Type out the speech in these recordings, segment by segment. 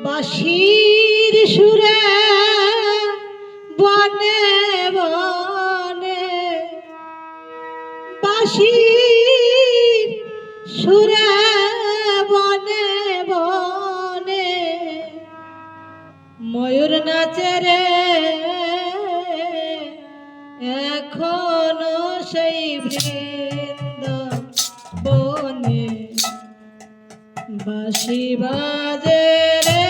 বাঁশির সুরে বনে বনে বাঁশির সুরে বনে বনে ময়ূর নাচে রে এখনো সেই বৃন্দাবনে বাঁশি বাজে রে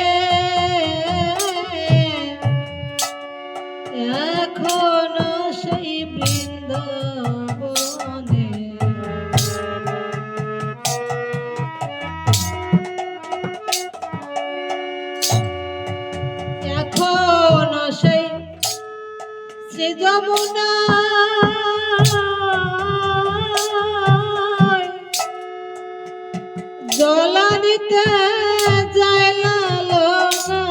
এখনো সেই বৃন্দাবনে এখনো সেই শ্রী যমুনা জলানিতে যায় লালনা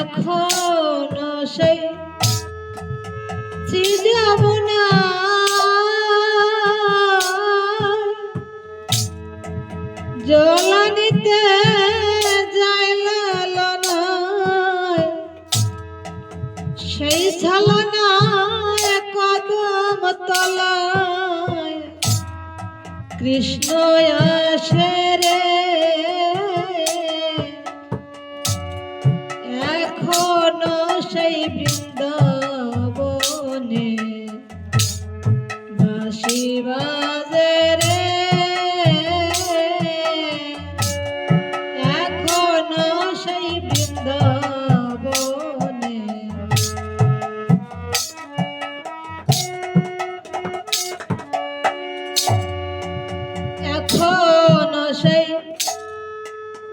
এখনো সেই শ্রী যমুনা জলানিতে যায় লালনা সেই ছলনায় কদম তলায় কৃষ্ণ আসে রে এখনো সেই বৃন্দাবনে বাঁশি বাজে রে এখনো সেই বৃন্দাবনে এখনো সেই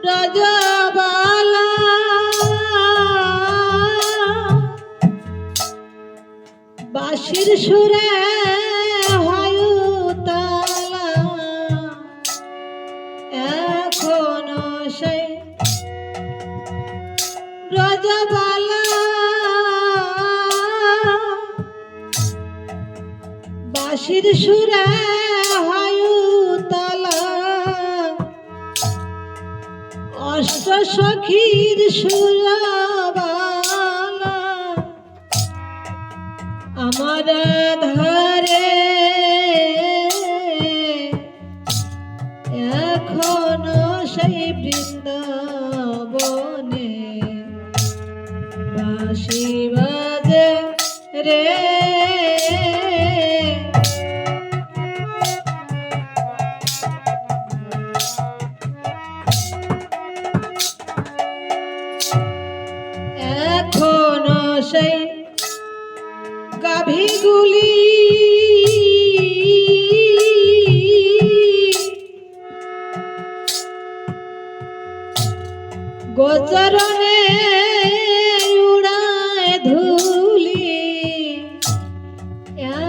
ব্রজবালা বাঁশির সুরে হয় তালা এখনো সেই ব্রজবালা বাঁশির সুরে হয় তালা অষ্ট সখীর সুরবালা আমার ধরে এখনো সেই বৃন্দাবনে বাঁশি বাজে রে এখনো সেই গাভীগুলি গোচরণে উড়ায় ধুলি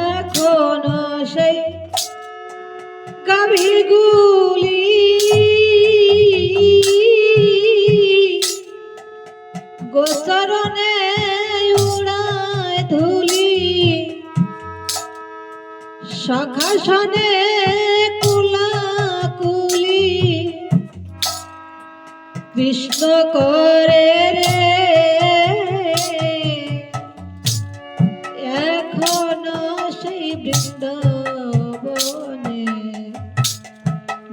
এখনো সেই গাভীগুলি গোচরণে উড়ায় ধুলি সখাসনে কুলাকুলি কৃষ্ণ করে রে এখনো সেই বৃন্দাবনে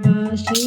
বাঁশি